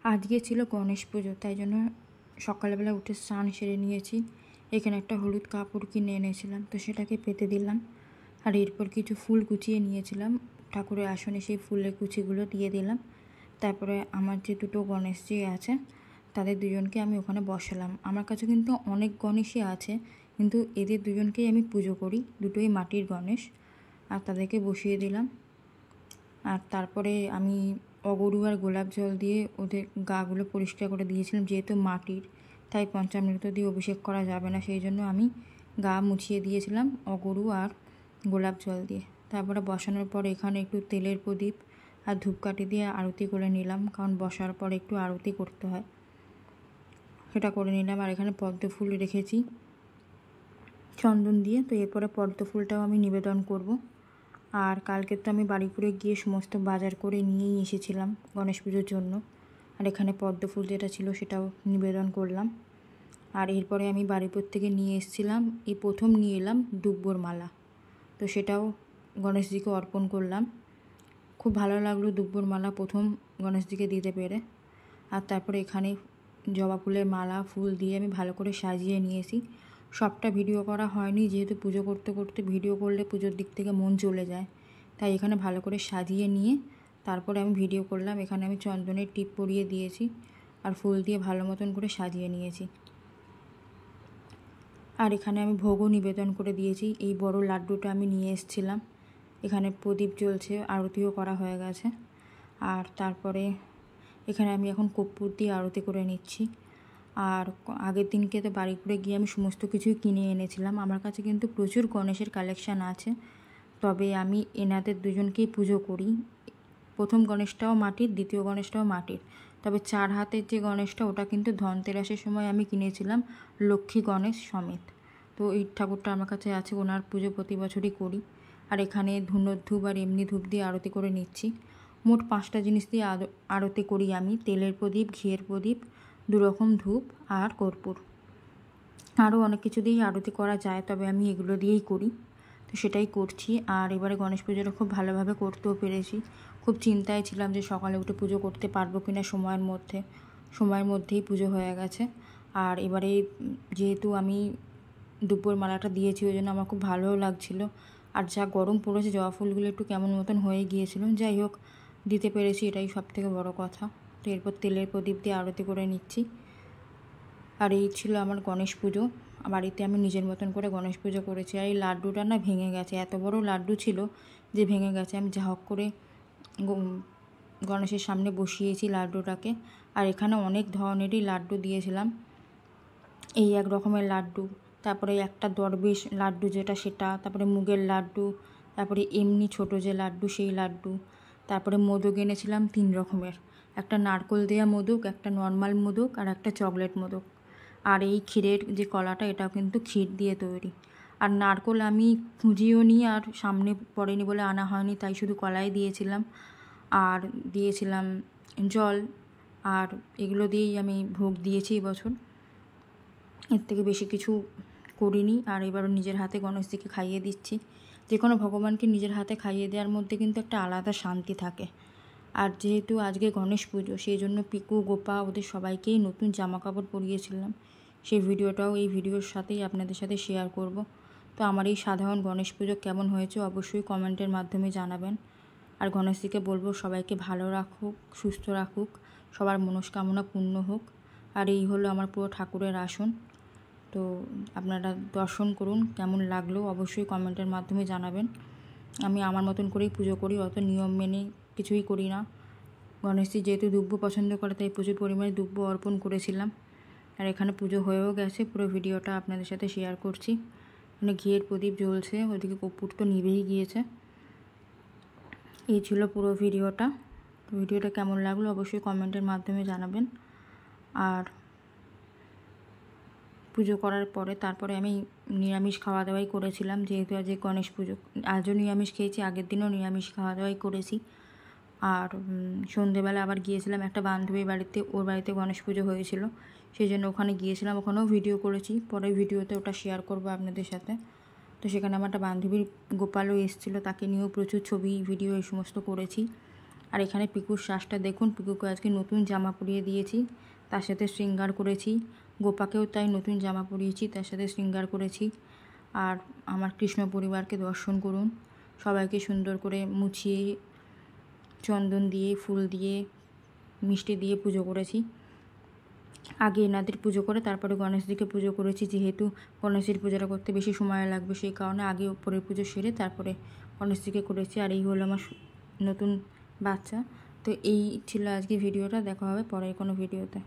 আজকে ছিল গণেশ পুজো, তাই জন্য সকালবেলা উঠে স্নান সেরে নিয়েছি। এখানে একটা হলুদ কাপড় কিনে এনেছিলাম, তো সেটাকে পেতে দিলাম। আর এরপর কিছু ফুল কুচিয়ে নিয়েছিলাম ঠাকুরের আসনে, সেই ফুলের কুচিগুলো দিয়ে দিলাম। তারপরে আমার যে দুটো গণেশজি আছে তাদের দুজনকে আমি ওখানে বসালাম। আমার কাছে কিন্তু অনেক গণেশই আছে, কিন্তু এদের দুজনকেই আমি পুজো করি, দুটোই মাটির গণেশ। আর তাদেরকে বসিয়ে দিলাম। আর তারপরে আমি অগরু আর গোলাপ জল দিয়ে ওদের গাগুলো পরিষ্কার করে দিয়েছিলাম। যেহেতু মাটির, তাই পঞ্চামৃত দিয়ে অভিষেক করা যাবে না, সেই জন্য আমি গা মুছিয়ে দিয়েছিলাম অগরু আর গোলাপ জল দিয়ে। তারপরে বসানোর পর এখানে একটু তেলের প্রদীপ আর ধূপকাঠি দিয়ে আরতি করে নিলাম, কারণ বসার পর একটু আরতি করতে হয়, সেটা করে নিলাম। আর এখানে পদ্ম ফুল রেখেছি চন্দন দিয়ে, তো এরপরে পদ্ম ফুলটাও আমি নিবেদন করব। আর কালকে তো আমি বাড়িপুরে গিয়ে সমস্ত বাজার করে নিয়েই এসেছিলাম গণেশ পুজোর জন্য। আর এখানে পদ্ম ফুল যেটা ছিল সেটাও নিবেদন করলাম। আর এরপরে আমি বাড়িপুর থেকে নিয়ে এসেছিলাম, এই প্রথম নিয়ে এলাম দুব্বর মালা, তো সেটাও গণেশজিকে অর্পণ করলাম। খুব ভালো লাগলো দুব্বর মালা প্রথম গণেশজিকে দিতে পেরে। আর তারপরে এখানে জবা ফুলের মালা ফুল দিয়ে আমি ভালো করে সাজিয়ে নিয়েছি। সবটা ভিডিও করা হয়নি, যেহেতু পুজো করতে করতে ভিডিও করলে পুজোর দিক থেকে মন চলে যায়, তাই এখানে ভালো করে সাজিয়ে নিয়ে তারপরে আমি ভিডিও করলাম। এখানে আমি চন্দনের টিপ পরিয়ে দিয়েছি আর ফুল দিয়ে ভালো মতন করে সাজিয়ে নিয়েছি। আর এখানে আমি ভোগও নিবেদন করে দিয়েছি। এই বড় লাড্ডুটা আমি নিয়ে এসেছিলাম, এখানে প্রদীপ জ্বলছে, আরতিও করা হয়ে গেছে। আর তারপরে এখানে আমি এখন কর্পূর দিয়ে আরতি করে নিচ্ছি। আর আগের দিনকে তো বাড়িপুরে গিয়ে আমি সমস্ত কিছুই কিনে এনেছিলাম। আমার কাছে কিন্তু প্রচুর গণেশের কালেকশান আছে, তবে আমি এনাদের দুজনকেই পুজো করি। প্রথম গণেশটাও মাটির, দ্বিতীয় গণেশটাও মাটির, তবে 4 হাতের যে গণেশটা ওটা কিন্তু ধনতেরাসের সময় আমি কিনেছিলাম লক্ষ্মী গণেশ সমেত। তো এই ঠাকুরটা আমার কাছে আছে, ওনার পুজো প্রতি বছরই করি। আর এখানে ধুনোর ধূপ আর এমনি ধূপ দিয়ে আরতি করে নিচ্ছি। মোট 5টা জিনিস দিয়ে আরতি করি আমি: তেলের প্রদীপ, ঘিয়ের প্রদীপ, 2 রকম ধূপ আর কর্পূর। আরও অনেক কিছু দিয়েই আরতি করা যায়, তবে আমি এগুলো দিয়েই করি, তো সেটাই করছি। আর এবারে গণেশ পুজোটা খুব ভালোভাবে করতেও পেরেছি। খুব চিন্তায় ছিলাম যে সকালে উঠে পুজো করতে পারবো কিনা সময়ের মধ্যেই পুজো হয়ে গেছে। আর এবারে যেহেতু আমি দুপুর মালাটা দিয়েছি, ওই জন্য আমার খুব ভালোও লাগছিলো। আর যা গরম পড়েছে, জবা ফুলগুলো একটু কেমন মতন হয়ে গিয়েছিল, যাই হোক দিতে পেরেছি, এটাই সব থেকে বড় কথা। তো এরপর তেলের প্রদীপ দিয়ে আরতি করে নিচ্ছি। আর এই ছিল আমার গণেশ পুজো। বাড়িতে আমি নিজের মতন করে গণেশ পুজো করেছি। আর এই লাড্ডুটা না ভেঙে গেছে, এত বড় লাড্ডু ছিল যে ভেঙে গেছে। আমি যা হোক করে গণেশের সামনে বসিয়েছি লাড্ডুটাকে। আর এখানে অনেক ধরনেরই লাড্ডু দিয়েছিলাম, এই এক রকমের লাড্ডু, তারপরে একটা দরবেশ লাড্ডু যেটা সেটা, তারপরে মুগের লাড্ডু, তারপরে এমনি ছোটো যে লাড্ডু সেই লাড্ডু, তারপরে মোদক এনেছিলাম 3 রকমের, একটা নারকোল দেওয়া মোদক, একটা নর্মাল মোদক আর একটা চকলেট মোদক। আর এই ক্ষীরের যে কলাটা, এটাও কিন্তু ক্ষীর দিয়ে তৈরি। আর নারকোল আমি খুঁজিও নি আর সামনে পড়েনি বলে আনা হয়নি, তাই শুধু কলাই দিয়েছিলাম। আর দিয়েছিলাম জল, আর এগুলো দিয়েই আমি ভোগ দিয়েছি এবছর, এর থেকে বেশি কিছু করিনি। আর এবার নিজের হাতে গণেশজিকে খাইয়ে দিচ্ছি। যে কোনো ভগবানকে নিজের হাতে খাইয়ে দেওয়ার মধ্যে কিন্তু একটা আলাদা শান্তি থাকে। আর যেহেতু আজকে গণেশ পুজো, সেই জন্য পিকু, গোপা ওদের সবাইকেই নতুন জামা কাপড় পরিয়েছিলাম। সেই ভিডিওটাও এই ভিডিওর সাথেই আপনাদের সাথে শেয়ার করব। তো আমার এই সাধারণ গণেশ পুজো কেমন হয়েছে অবশ্যই কমেন্টের মাধ্যমে জানাবেন। আর গণেশজিকে বলবো সবাইকে ভালো রাখুক, সুস্থ রাখুক, সবার মনস্কামনা পূর্ণ হোক। আর এই হলো আমার পুরো ঠাকুরের আসন। তো আপনারা দর্শন করুন, কেমন লাগলো অবশ্যই কমেন্টের মাধ্যমে জানাবেন। আমি আমার মতন করেই পুজো করি, অত নিয়ম মেনে কিছুই করি না। গণেশজি যেহেতু দুব্ব পছন্দ করে, তাই প্রচুর পরিমাণে দুব্ব অর্পণ করেছিলাম। আর এখানে পুজো হয়েও গেছে, পুরো ভিডিওটা আপনাদের সাথে শেয়ার করছি। মানে ঘিয়ের প্রদীপ জ্বলছে, ওইদিকে কর্পূর তো নিভেই গিয়েছে। এই ছিল পুরো ভিডিওটা। ভিডিওটা কেমন লাগলো অবশ্যই কমেন্টের মাধ্যমে জানাবেন। আর পুজো করার পরে তারপরে আমি নিরামিষ খাওয়া দাওয়াই করেছিলাম, যেহেতু আজ গণেশ পুজো। আজও নিরামিষ খেয়েছি, আগের দিনও নিরামিষ খাওয়া দাওয়াই করেছি। আর সন্ধেবেলা আবার গিয়েছিলাম একটা বান্ধবীর বাড়িতে, ওর বাড়িতে গণেশ পুজো হয়েছিল, সেই জন্য ওখানে গিয়েছিলাম, ওখানেও ভিডিও করেছি। পরের ভিডিওতে ওটা শেয়ার করবো আপনাদের সাথে। তো সেখানে আমার একটা বান্ধবীর গোপালও এসেছিলো, তাকে নিয়েও প্রচুর ছবি, ভিডিও এই সমস্ত করেছি। আর এখানে পিকুর শ্বাসটা দেখুন, পিকুকে আজকে নতুন জামা পরিয়ে দিয়েছি, তার সাথে শৃঙ্গার করেছি। গোপাকেও তাই নতুন জামা পরিয়েছি, তার সাথে শৃঙ্গার করেছি। আর আমার কৃষ্ণ পরিবারকে দর্শন করুন, সবাইকে সুন্দর করে মুছিয়ে চন্দন দিয়ে, ফুল দিয়ে, মিষ্টি দিয়ে পুজো করেছি। আগে এনাদের পুজো করে তারপরে গণেশজিকে পুজো করেছি, যেহেতু গণেশজির পুজোটা করতে বেশি সময় লাগবে, সেই কারণে আগে উপরের পুজো সেরে তারপরে গণেশজিকে করেছি। আর এই হলো আমার নতুন বাচ্চা। তো এই ছিল আজকে ভিডিওটা, দেখা হবে পরের কোনো ভিডিওতে।